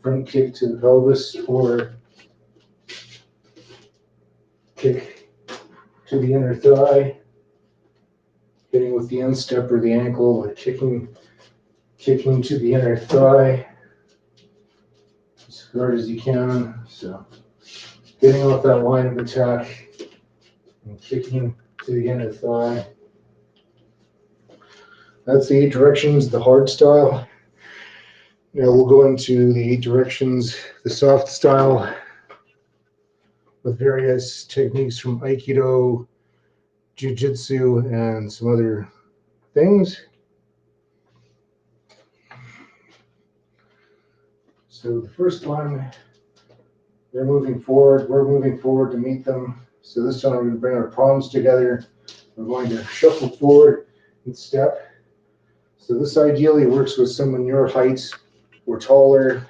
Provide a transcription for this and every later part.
front kick to the pelvis or kick to the inner thigh, hitting with the instep or the ankle, or kicking to the inner thigh as hard as you can. So getting off that line of attack and kicking to the inner thigh. That's the 8 directions, the hard style. Now we'll go into the 8 directions, the soft style, with various techniques from Aikido, Jiu-Jitsu, and some other things. So the first one, they're moving forward, we're moving forward to meet them. So this time we're going to bring our palms together. We're going to shuffle forward and step. So this ideally works with someone your height or taller.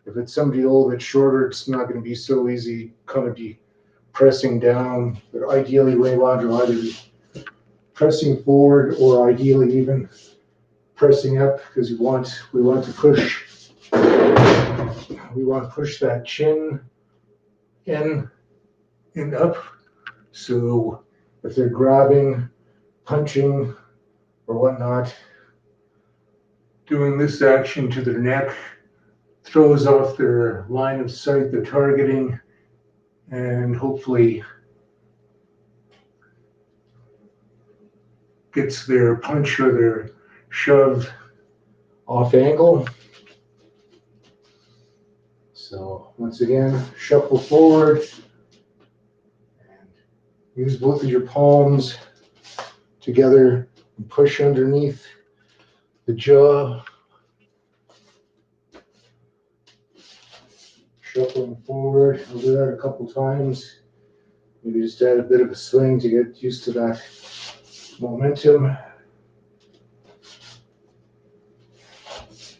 If it's somebody a little bit shorter, it's not going to be so easy, kind of be pressing down. But ideally, we want to either be pressing forward or ideally even pressing up, because we want to push. We want to push that chin in and up. So if they're grabbing, punching, or whatnot, doing this action to their neck throws off their line of sight, they're targeting, and hopefully gets their punch or their shove off angle. So once again, shuffle forward and use both of your palms together and push underneath the jaw. Shuffling forward. I'll do that a couple times. Maybe just add a bit of a swing to get used to that momentum.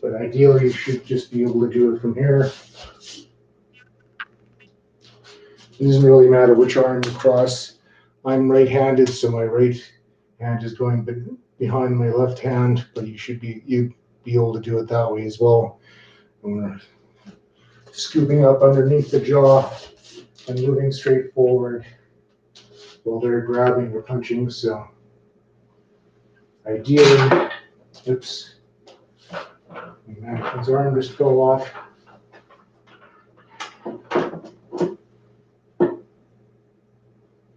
But ideally, you should just be able to do it from here. It doesn't really matter which arm you cross. I'm right-handed, so my right hand is going behind my left hand, but you'd be able to do it that way as well. And we're scooping up underneath the jaw and moving straight forward while they're grabbing or punching. So ideally, oops, his arm just fell off.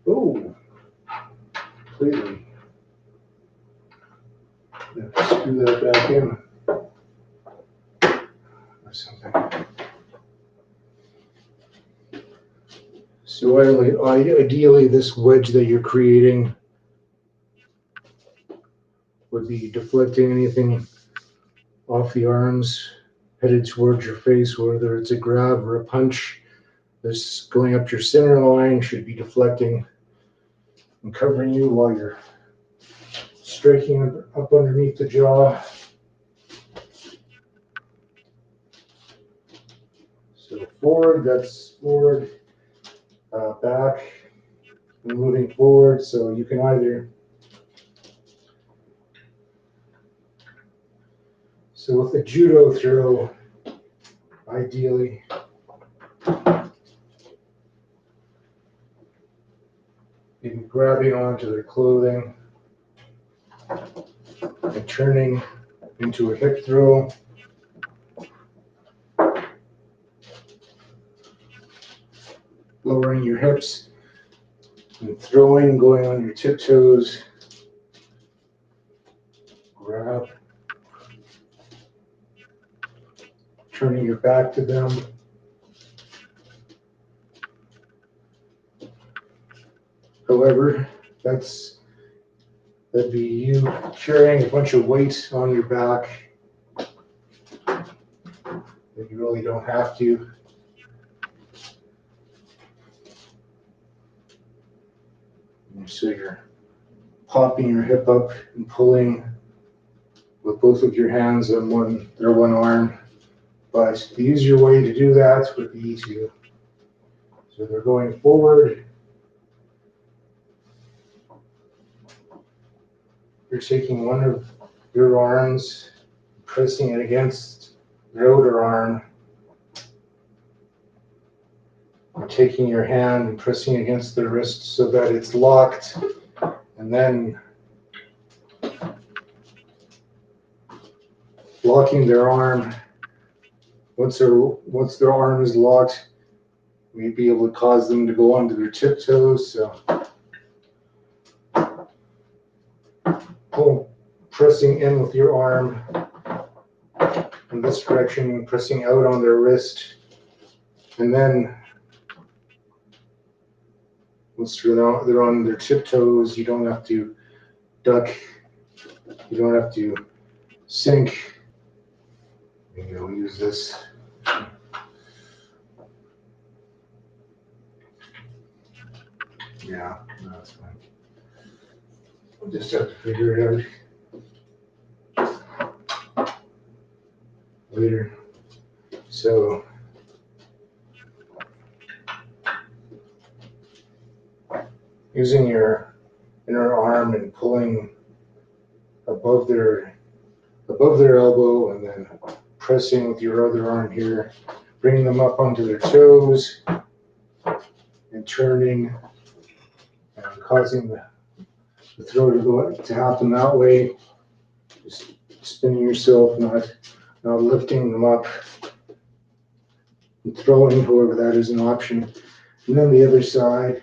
Oh, completely. Screw that back in or something. So ideally, this wedge that you're creating would be deflecting anything off the arms, headed towards your face, whether it's a grab or a punch. This going up your center line should be deflecting and covering you while you're striking up underneath the jaw. So forward, that's forward, back, and moving forward. So you can either, so with the judo throw, ideally, maybe grabbing onto their clothing and turning into a hip throw. Lowering your hips and throwing, going on your tiptoes. Grab. Turning your back to them. However, that'd be you carrying a bunch of weight on your back that you really don't have to. And so you're popping your hip up and pulling with both of your hands on one arm. But the easier way to do that would be to, so they're going forward. You're taking one of your arms, pressing it against their outer arm, taking your hand and pressing against their wrist so that it's locked, and then locking their arm. Once their arm is locked, we'd be able to cause them to go onto their tiptoes. So pressing in with your arm in this direction, pressing out on their wrist, and then once they're on their tiptoes, you don't have to duck, you don't have to sink. Maybe I'll use this. Yeah, no, that's fine. We'll just have to figure it out later. So using your inner arm and pulling above their elbow, and then pressing with your other arm here, bringing them up onto their toes and turning and causing the throw to happen that way. Just spinning yourself, not lifting them up and throwing, however that is an option. And then the other side,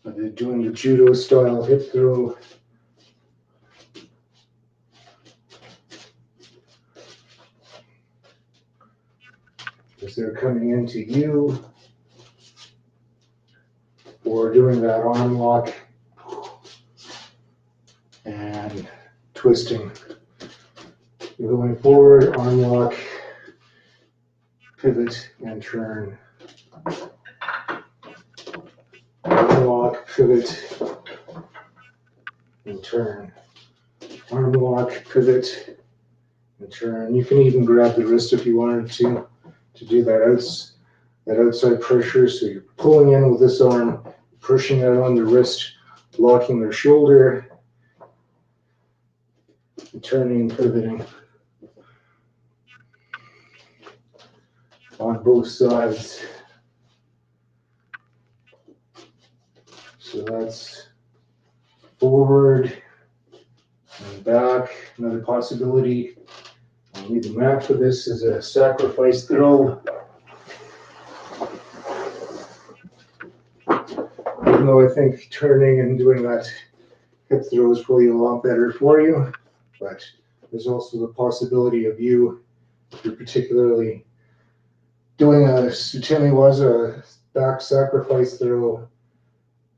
they're doing the judo style hip throw. As they're coming into you, or doing that arm lock and twisting. You're going forward, arm lock, pivot and turn. Arm lock, pivot and turn. Arm lock, pivot and turn. You can even grab the wrist if you wanted to do that outside pressure. So you're pulling in with this arm, pushing out on the wrist, locking their shoulder, and turning, pivoting on both sides. So that's forward and back. Another possibility. I'll need the mat for this is a sacrifice throw. Even though I think turning and doing that hip throw is probably a lot better for you, but there's also the possibility of you, if you're particularly doing a Sutemi-waza back sacrifice throw,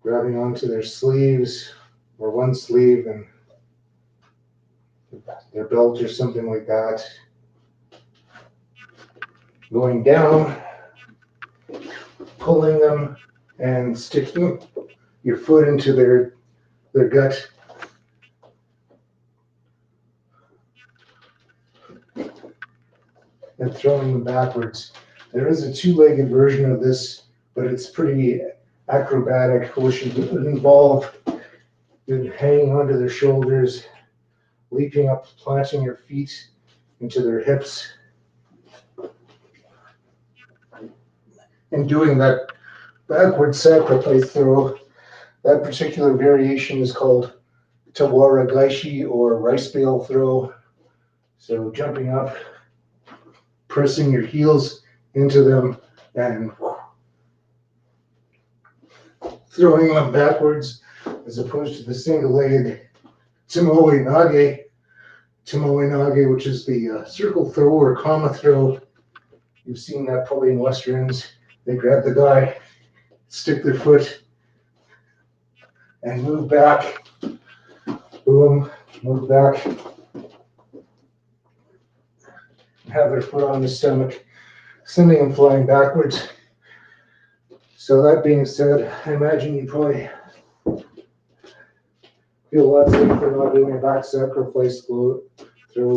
grabbing onto their sleeves or one sleeve and their belt or something like that, going down, pulling them and sticking your foot into their gut, and throwing them backwards. There is a two-legged version of this, but it's pretty acrobatic, which would involve you hanging onto their shoulders, leaping up, planting your feet into their hips, and doing that backward sacrifice throw. That particular variation is called Tawara Gaishi or rice bale throw. So jumping up, pressing your heels into them and throwing them backwards, as opposed to the single-legged Tomoe Nage. Tomoe Nage, which is the circle throw or kama throw. You've seen that probably in Westerns. They grab the guy, stick their foot, and move back. Boom, move back. Have their foot on the stomach, sending them flying backwards. So that being said, I imagine you probably feel a lot safer not doing a back sacrifice throw,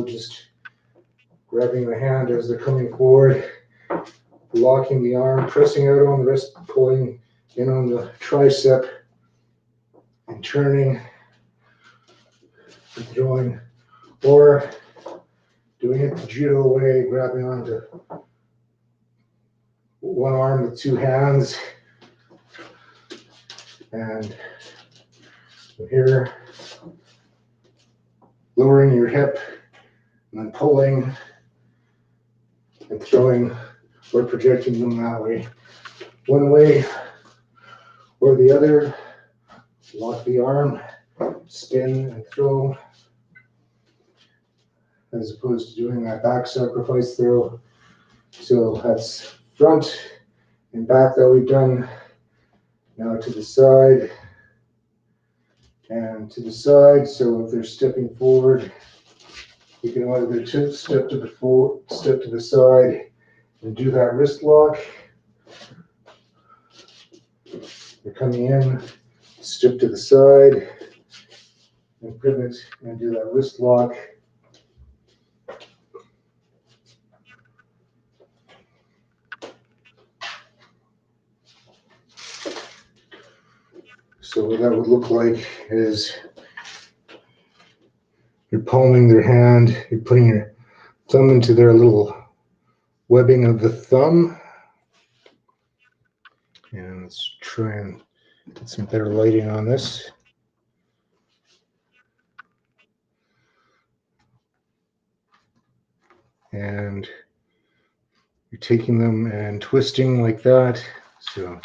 just grabbing the hand as they're coming forward, locking the arm, pressing out on the wrist, pulling in on the tricep, and turning and throwing, or doing it the judo way, grabbing onto one arm with two hands. And from here, lowering your hip and then pulling and throwing or projecting them that way. One way or the other, lock the arm, spin and throw, as opposed to doing that back sacrifice throw. So that's front and back that we've done. Now to the side and to the side. So if they're stepping forward, you can either step to the side and do that wrist lock. You're coming in, step to the side and pivot and do that wrist lock. So what that would look like is you're palming their hand, you're putting your thumb into their little webbing of the thumb. And let's try and get some better lighting on this. And you're taking them and twisting like that. So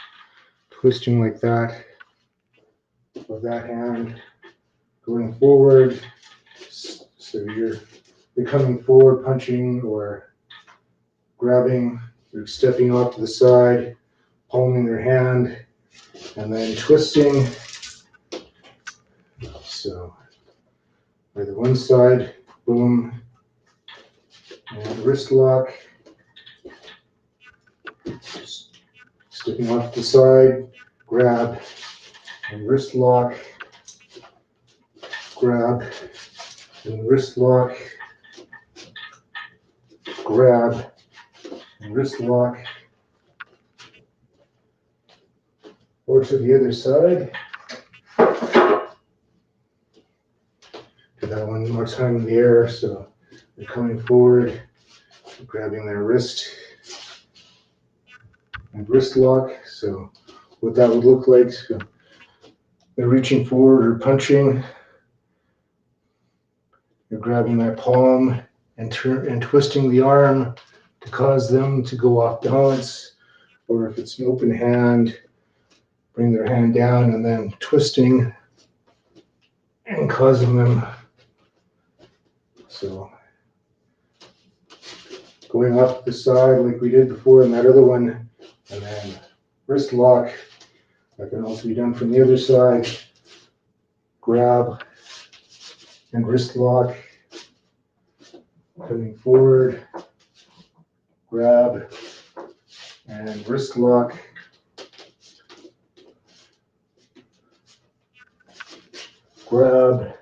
twisting like that with that hand, going forward. So you're coming forward, punching or grabbing, you're stepping off to the side, palming their hand, and then twisting. So by the one side, boom, and wrist lock, stepping off to the side, grab, and wrist lock, grab, and wrist lock, grab, and wrist lock, or to the other side. Do that one more time in the air. So they're coming forward, grabbing their wrist and wrist lock. So what that would look like, so they're reaching forward or punching. You're grabbing that palm and twisting the arm to cause them to go off balance. Or if it's an open hand, bring their hand down and then twisting and causing them. So going up the side like we did before in that other one, and then wrist lock. That can also be done from the other side. Grab and wrist lock. Coming forward, grab and wrist lock. Grab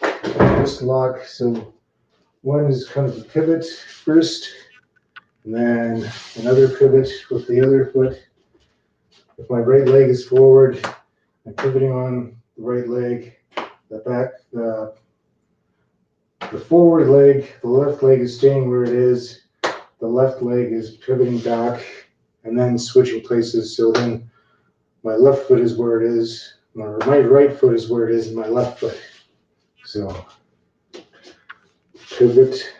and wrist lock. So one is kind of a pivot first, and then another pivot with the other foot. If my right leg is forward, I'm pivoting on the right leg, the forward leg, the left leg is staying where it is, the left leg is pivoting back and then switching places. So then my left foot is where it is, my right foot is where it is, and my left foot. So pivot,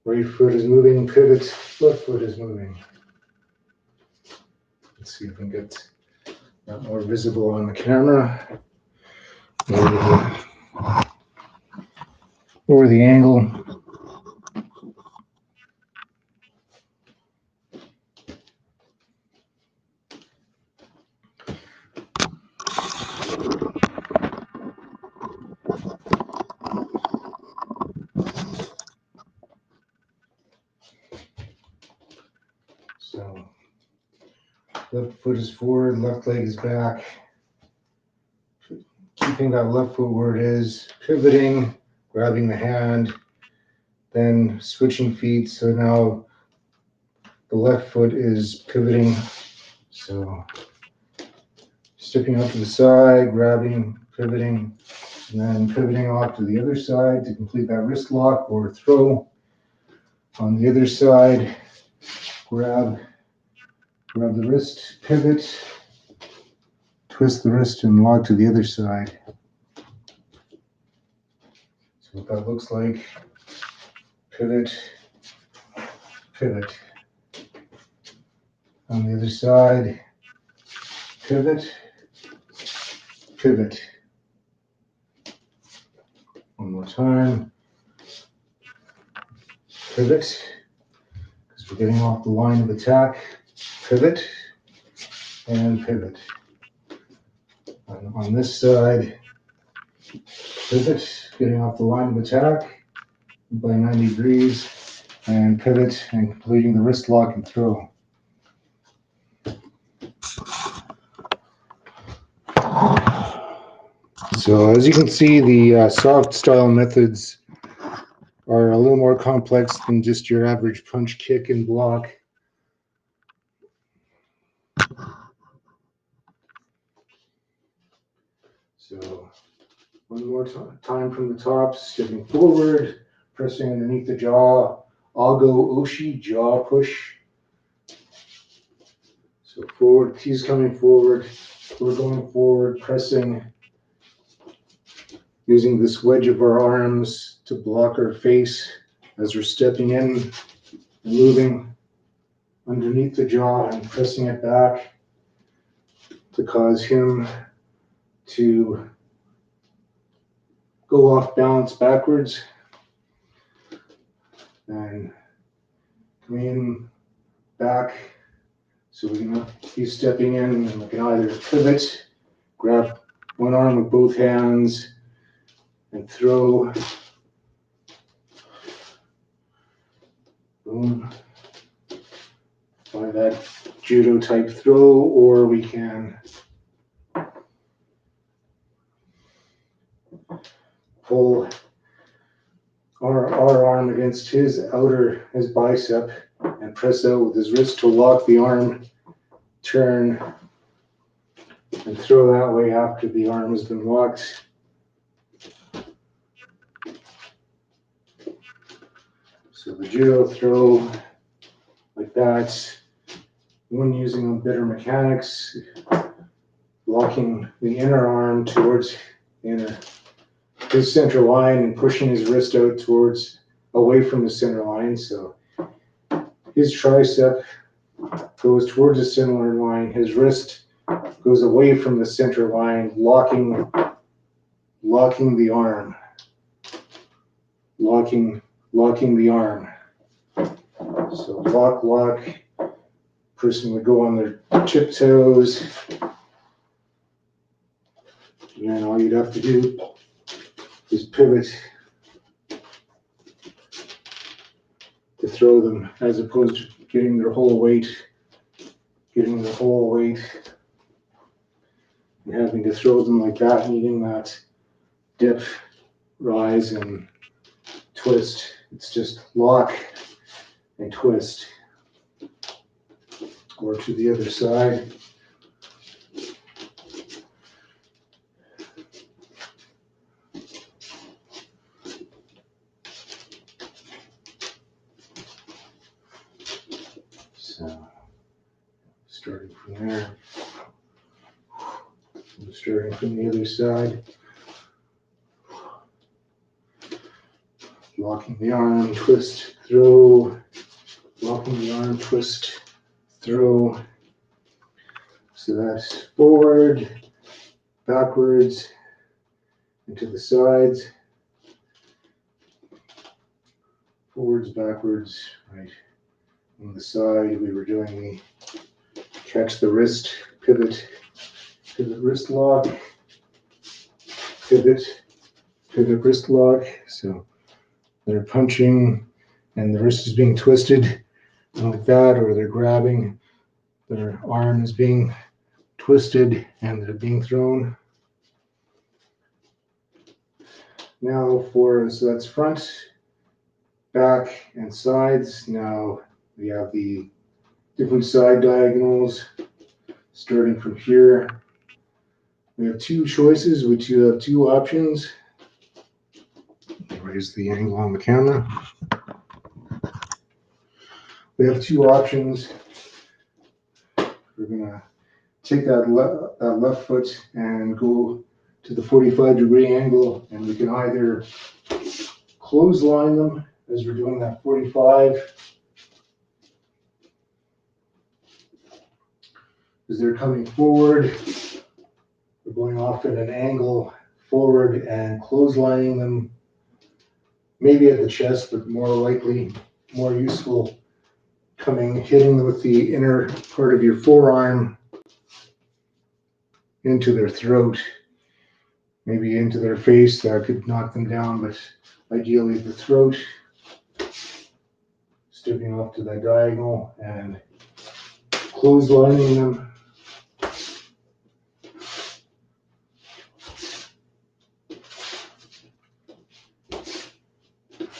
right foot is moving, pivot, left foot is moving. Let's see if we can get that more visible on the camera. Or the angle. So left foot is forward, left leg is back. Keeping that left foot where it is, pivoting, grabbing the hand, then switching feet. So now the left foot is pivoting. So stepping up to the side, grabbing, pivoting, and then pivoting off to the other side to complete that wrist lock or throw. On the other side, grab grab the wrist, pivot, twist the wrist and lock to the other side. So what that looks like, pivot, pivot. On the other side, pivot, pivot. One more time, pivot, because we're getting off the line of attack, pivot, and pivot. On this side, pivot, getting off the line of attack by 90 degrees, and pivot and completing the wrist lock and throw. So as you can see, the soft style methods are a little more complex than just your average punch, kick, and block. So one more time from the top, stepping forward, pressing underneath the jaw, Ago Oshi, jaw push. So forward, he's coming forward, we're going forward, pressing, using this wedge of our arms to block our face as we're stepping in and moving underneath the jaw and pressing it back to cause him to go off balance backwards and coming in back. So he's stepping in and we can either pivot, grab one arm with both hands and throw. Boom. By that judo type throw, or we can pull our arm against his bicep and press out with his wrist to lock the arm, turn, and throw that way after the arm has been locked. So the judo throw like that, when using better mechanics, locking the inner arm towards his center line and pushing his wrist out away from the center line. So his tricep goes towards the center line, his wrist goes away from the center line, locking the arm, locking the arm. So lock, person would go on their tiptoes, and then all you'd have to do is pivot to throw them, as opposed to getting their whole weight and having to throw them like that, needing that dip, rise, and twist. It's just lock and twist. Or to the other side. So, starting from there, starting from the other side, locking the arm, twist, throw, locking the arm, twist, throw. So that's forward, backwards, and to the sides. Forwards, backwards, right. On the side, we were doing the catch the wrist, pivot, wrist lock, pivot, wrist lock. So they're punching and the wrist is being twisted like that, or they're grabbing, their arm is being twisted and they're being thrown. Now so that's front, back, and sides. Now we have the different side diagonals starting from here. We have two choices, we have two options. Raise the angle on the camera. We have two options. we're gonna take that left foot and go to the 45-degree angle, and we can either clothesline them as we're doing that 45, as they're coming forward. We're going off at an angle forward and clotheslining them, maybe at the chest, but more likely, more useful, hitting them with the inner part of your forearm into their throat, maybe into their face. That could knock them down, but ideally the throat. Stepping off to that diagonal and clotheslining them.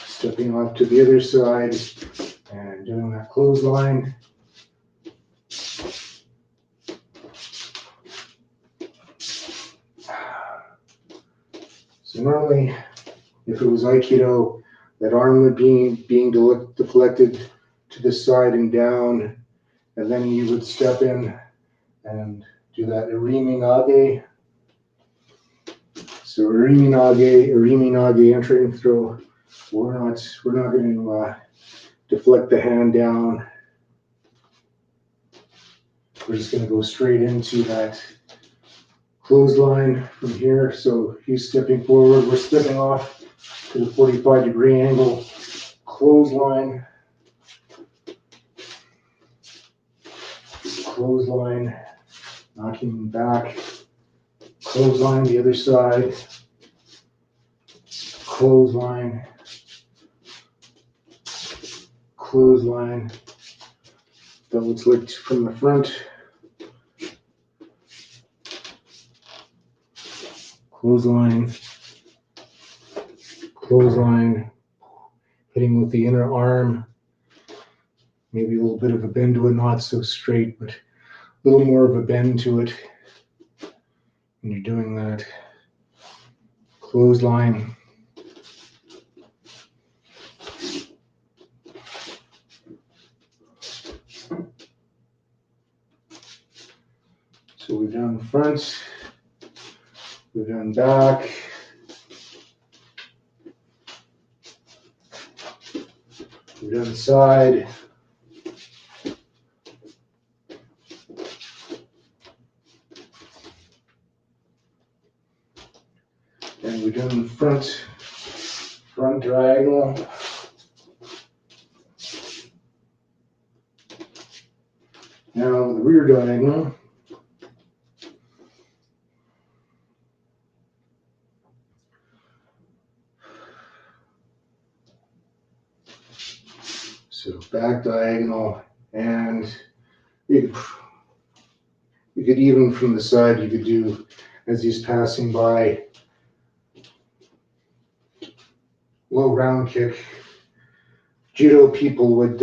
Stepping off to the other side and doing that clothesline. So normally, if it was Aikido, that arm would be being deflected to the side and down, and then you would step in and do that Irimi Nage. So Irimi Nage entering throw. We're not going to deflect the hand down. We're just going to go straight into that clothesline from here. So he's stepping forward. We're stepping off to the 45-degree angle. Clothesline. Clothesline. Knocking back. Clothesline the other side. Clothesline. Clothesline. Double clicked from the front. Clothesline. Clothesline. Hitting with the inner arm. Maybe a little bit of a bend to it, not so straight, but a little more of a bend to it when you're doing that. Clothesline. So we've done front, we've done back, we've done side, and we've done front diagonal. Now the rear diagonal. So back diagonal, and you could even from the side, you could do, as he's passing by, low round kick. Judo people would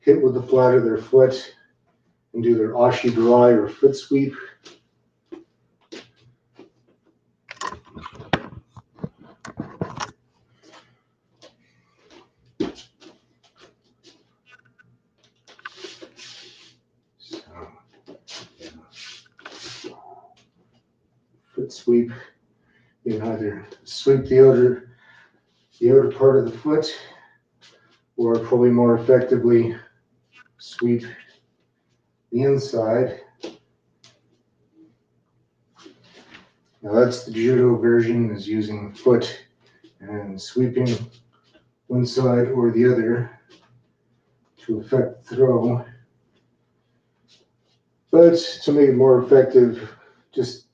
hit with the flat of their foot and do their ashi dry or foot sweep. Foot sweep. You can either sweep the outer part of the foot, or probably more effectively sweep the inside. Now that's the judo version, is using the foot and sweeping one side or the other to affect the throw. But to make it more effective, just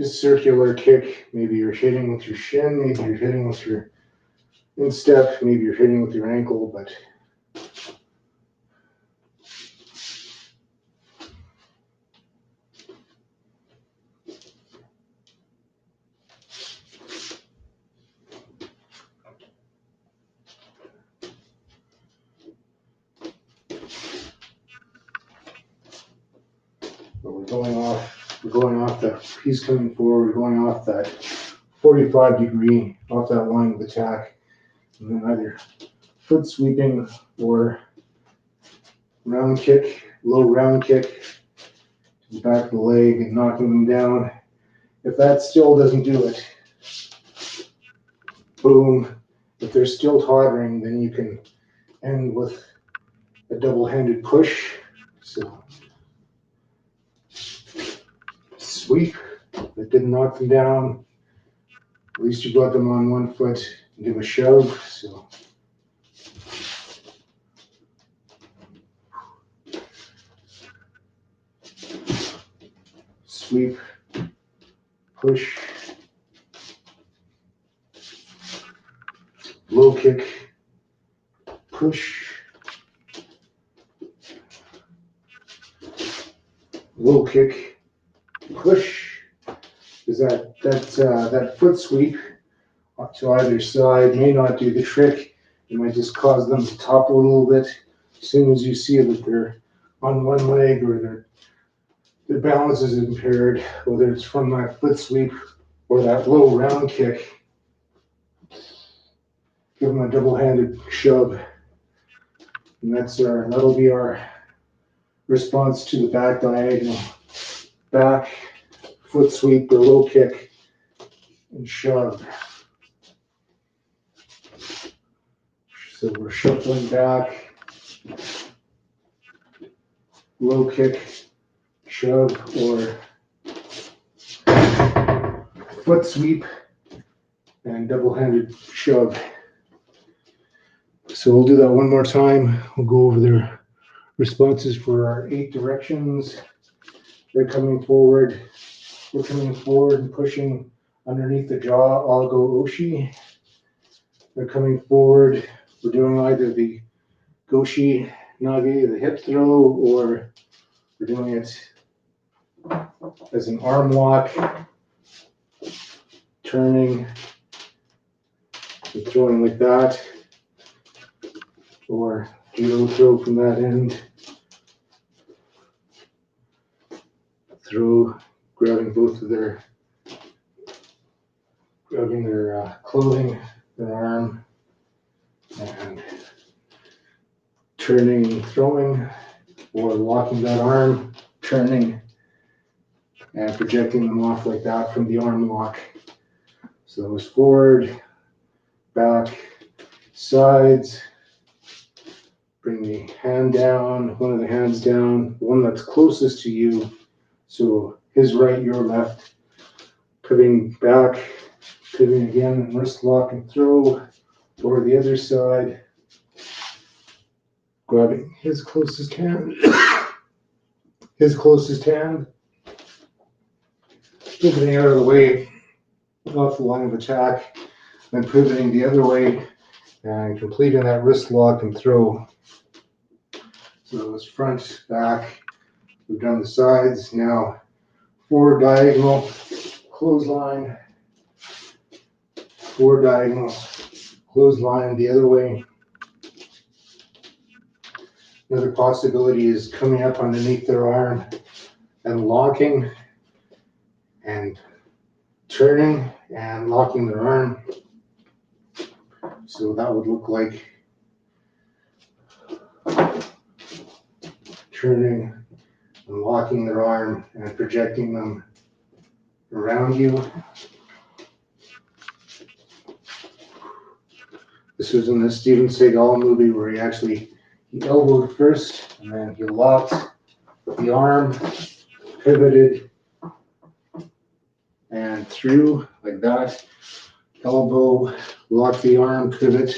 circular kick. Maybe you're hitting with your shin, maybe you're hitting with your instep, maybe you're hitting with your ankle, but we're going off that, he's coming forward, we're going off that 45-degree, off that line of attack, and then either foot sweeping or round kick, low round kick to the back of the leg and knocking them down. If that still doesn't do it, boom. If they're still tottering, then you can end with a double-handed push. So sweep. That didn't knock them down. At least you got them on one foot and give a shove. So sweep, push, low kick, push, low kick, push. Because that foot sweep up to either side may not do the trick. It might just cause them to topple a little bit. As soon as you see that they're on one leg or their balance is impaired, whether it's from that foot sweep or that low round kick, give them a double-handed shove. And that'll be our response to the back diagonal. Back, foot sweep or low kick, and shove. So we're shuffling back, low kick, shove, or foot sweep and double-handed shove. So we'll do that one more time. We'll go over their responses for our 8 directions. They're coming forward. We're coming forward and pushing underneath the jaw, I'll go Oshi. They're coming forward. We're doing either the Goshi Nage, the hip throw, or we're doing it as an arm lock, turning and throwing like that, or judo throw from that end, throw, grabbing their clothing, their arm, and turning and throwing, or locking that arm, turning, and projecting them off like that from the arm lock. So it was forward, back, sides, bring the hand down, one of the hands down, the one that's closest to you. So his right, your left, pivoting back, pivoting again, and wrist lock and throw, or the other side, grabbing his closest hand, pivoting out of the way, off the line of attack, then pivoting the other way, and completing that wrist lock and throw. So it was front, back, we've done the sides, now forward diagonal, clothesline, forward diagonal, clothesline the other way. Another possibility is coming up underneath their arm and locking and turning and locking their arm. So that would look like turning and locking their arm and projecting them around you. This was in the Steven Seagal movie where he elbowed first and then he locked the arm, pivoted, and threw like that. Elbow, lock the arm, pivot,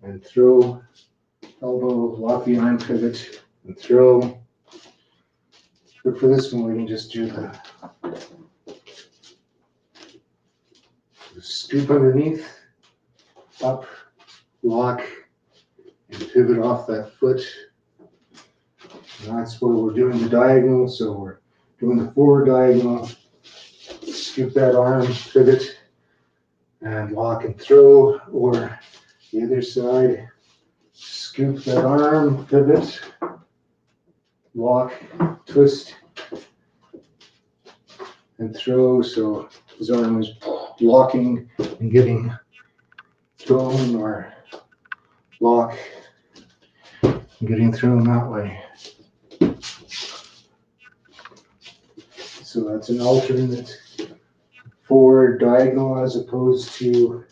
and throw. Elbow, lock the arm, pivot, and throw. But for this one, we can just do the scoop underneath, up, lock, and pivot off that foot. And that's where we're doing the diagonal. So we're doing the forward diagonal, scoop that arm, pivot, and lock and throw, or the other side, scoop that arm, pivot, lock, twist, and throw. So his arm is locking and getting thrown, or lock, getting through them that way. So that's an alternate forward diagonal as opposed to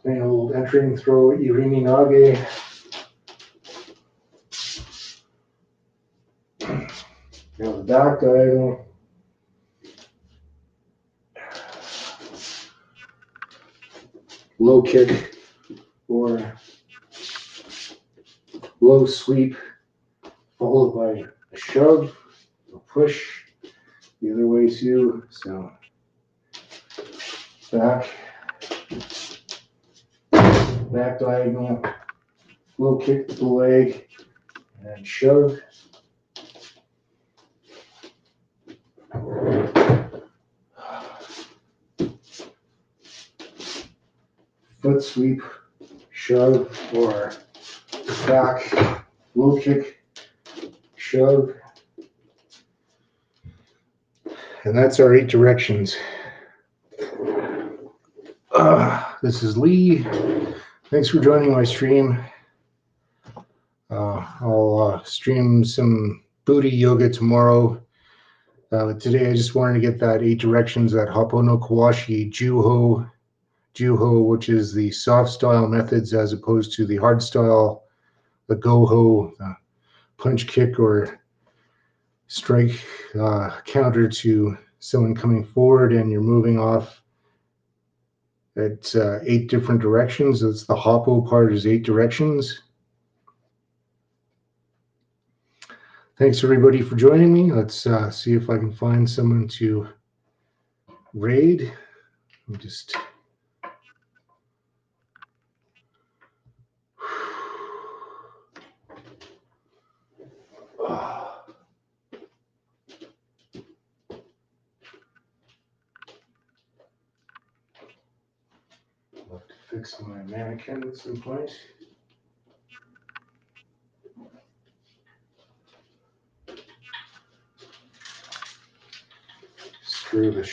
plain old entering throw Irini Nage. Now the back diagonal. Low kick or low sweep followed by a shove, a push, the other way too. So back diagonal, low kick with the leg, and shove. Foot sweep, shove, or back, low kick, shove. And that's our 8 directions. This is Lee. Thanks for joining my stream. I'll stream some booty yoga tomorrow. Today I just wanted to get that 8 directions, that Happo no Kawashi Juho, which is the soft style methods as opposed to the hard style, the Goho, the punch kick or strike counter to someone coming forward and you're moving off at 8 different directions. That's the Happo part, is 8 directions. Thanks everybody for joining me. Let's see if I can find someone to raid. I'm just I'll have to fix my mannequin at some point. Screw the